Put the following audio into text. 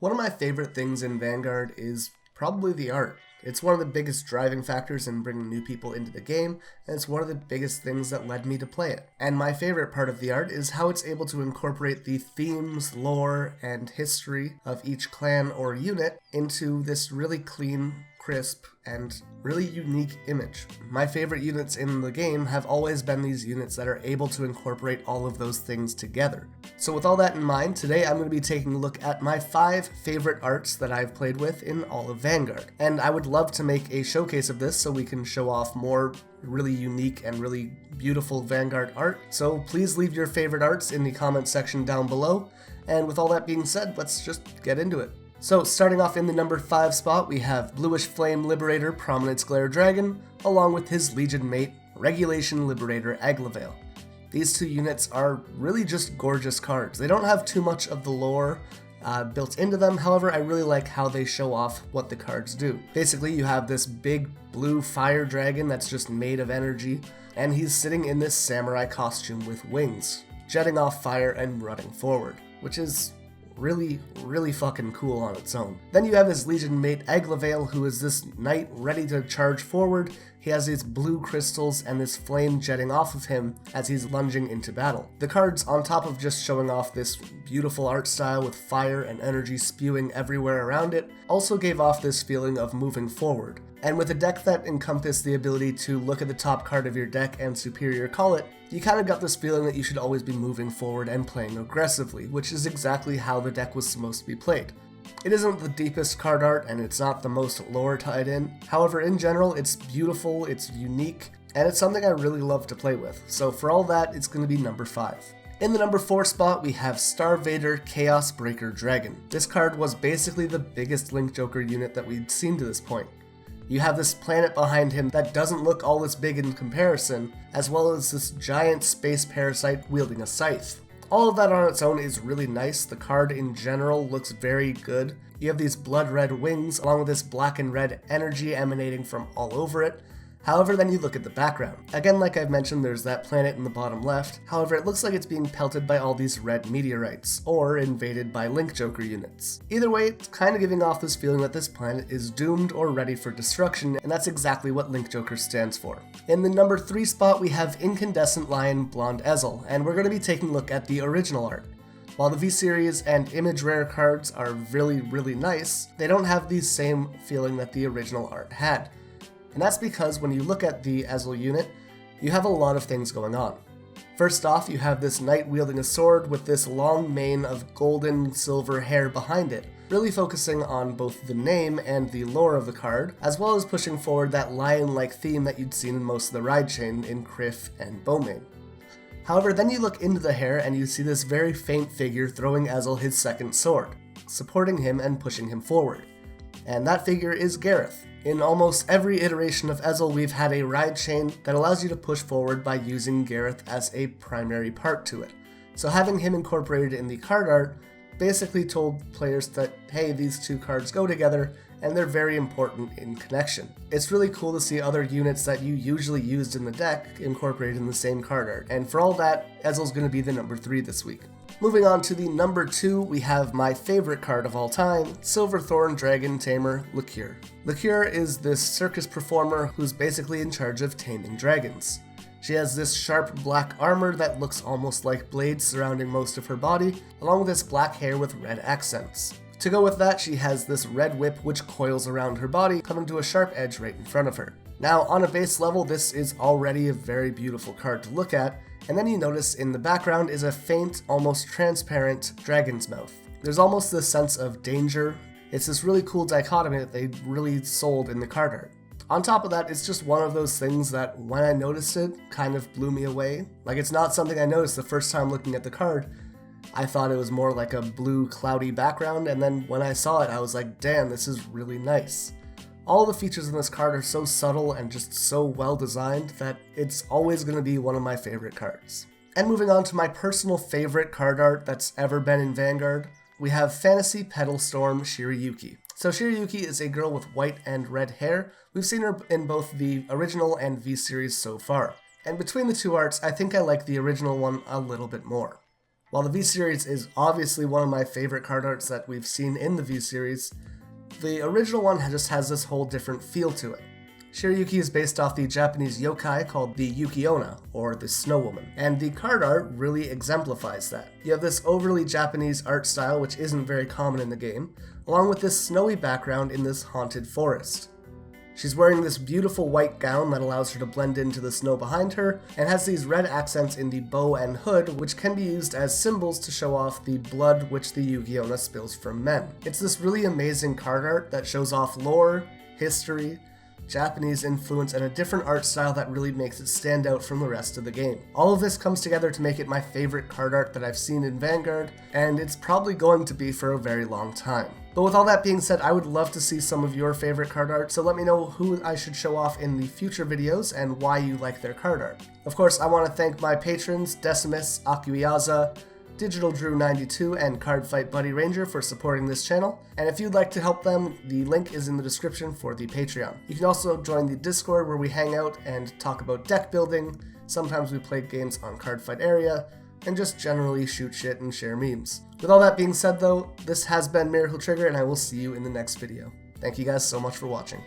One of my favorite things in Vanguard is probably the art. It's one of the biggest driving factors in bringing new people into the game, and it's one of the biggest things that led me to play it. And my favorite part of the art is how it's able to incorporate the themes, lore, and history of each clan or unit into this really clean, crisp, and really unique image. My favorite units in the game have always been these units that are able to incorporate all of those things together. So with all that in mind, today I'm going to be taking a look at my 5 favorite arts that I've played with in all of Vanguard. And I would love to make a showcase of this so we can show off more really unique and really beautiful Vanguard art. So please leave your favorite arts in the comment section down below. And with all that being said, let's just get into it. So starting off in the number 5 spot, we have Bluish Flame Liberator Prominence Glare Dragon, along with his Legion mate, Regulation Liberator Aglavale. These two units are really just gorgeous cards. They don't have too much of the lore built into them, however I really like how they show off what the cards do. Basically you have this big blue fire dragon that's just made of energy, and he's sitting in this samurai costume with wings, jetting off fire and running forward, which is really fucking cool on its own. Then you have his Legion mate Aglavale, who is this knight ready to charge forward. He has these blue crystals and this flame jetting off of him as he's lunging into battle. The cards, on top of just showing off this beautiful art style with fire and energy spewing everywhere around it, also gave off this feeling of moving forward. And with a deck that encompassed the ability to look at the top card of your deck and superior call it, you kind of got this feeling that you should always be moving forward and playing aggressively, which is exactly how the deck was supposed to be played. It isn't the deepest card art and it's not the most lore tied in, however in general it's beautiful, it's unique, and it's something I really love to play with, so for all that it's going to be number 5. In the number 4 spot, we have Star Vader Chaos Breaker Dragon. This card was basically the biggest Link Joker unit that we'd seen to this point. You have this planet behind him that doesn't look all this big in comparison, as well as this giant space parasite wielding a scythe. All of that on its own is really nice. The card in general looks very good. You have these blood red wings along with this black and red energy emanating from all over it. However, then you look at the background. Again, like I've mentioned, there's that planet in the bottom left. However, it looks like it's being pelted by all these red meteorites, or invaded by Link Joker units. Either way, it's kind of giving off this feeling that this planet is doomed or ready for destruction, and that's exactly what Link Joker stands for. In the number 3 spot, we have Incandescent Lion Blonde Ezel, and we're going to be taking a look at the original art. While the V-Series and Image Rare cards are really nice, they don't have the same feeling that the original art had. And that's because when you look at the Ezel unit, you have a lot of things going on. First off, you have this knight wielding a sword with this long mane of golden silver hair behind it, really focusing on both the name and the lore of the card, as well as pushing forward that lion-like theme that you'd seen in most of the ride chain in Criff and Bowmane. However, then you look into the hair and you see this very faint figure throwing Ezel his second sword, supporting him and pushing him forward. And that figure is Gareth. In almost every iteration of Ezel, we've had a ride chain that allows you to push forward by using Gareth as a primary part to it. So having him incorporated in the card art basically told players that, hey, these two cards go together and they're very important in connection. It's really cool to see other units that you usually used in the deck incorporated in the same card art, and for all that, Ezel's going to be the number 3 this week. Moving on to the number 2, we have my favorite card of all time, Silverthorn Dragon Tamer Liqueur. Liqueur is this circus performer who's basically in charge of taming dragons. She has this sharp black armor that looks almost like blades surrounding most of her body, along with this black hair with red accents. To go with that, she has this red whip which coils around her body, coming to a sharp edge right in front of her. Now, on a base level, this is already a very beautiful card to look at, and then you notice in the background is a faint, almost transparent dragon's mouth. There's almost this sense of danger. It's this really cool dichotomy that they really sold in the card art. On top of that, it's just one of those things that when I noticed it, kind of blew me away. Like, it's not something I noticed the first time looking at the card. I thought it was more like a blue cloudy background, and then when I saw it, I was like, damn, this is really nice. All the features in this card are so subtle and just so well designed that it's always going to be one of my favorite cards. And moving on to my personal favorite card art that's ever been in Vanguard, we have Fantasy Petal Storm Shirayuki. So Shirayuki is a girl with white and red hair. We've seen her in both the original and V-Series so far. And between the two arts, I think I like the original one a little bit more. While the V-Series is obviously one of my favorite card arts that we've seen in the V-Series, the original one just has this whole different feel to it. Shirayuki is based off the Japanese yokai called the Yuki-onna, or the Snow Woman, and the card art really exemplifies that. You have this overly Japanese art style which isn't very common in the game, along with this snowy background in this haunted forest. She's wearing this beautiful white gown that allows her to blend into the snow behind her, and has these red accents in the bow and hood, which can be used as symbols to show off the blood which the Yuki-onna spills from men. It's this really amazing card art that shows off lore, history, Japanese influence, and a different art style that really makes it stand out from the rest of the game. All of this comes together to make it my favorite card art that I've seen in Vanguard, and it's probably going to be for a very long time. But with all that being said, I would love to see some of your favorite card art, so let me know who I should show off in the future videos and why you like their card art. Of course, I want to thank my patrons, Decimus, Akuyaza, Digital Drew 92, and Cardfight Buddy Ranger for supporting this channel, and if you'd like to help them, the link is in the description for the Patreon. You can also join the Discord where we hang out and talk about deck building, sometimes we play games on Cardfight area, and just generally shoot shit and share memes. With all that being said though, this has been Miracle Trigger, and I will see you in the next video. Thank you guys so much for watching.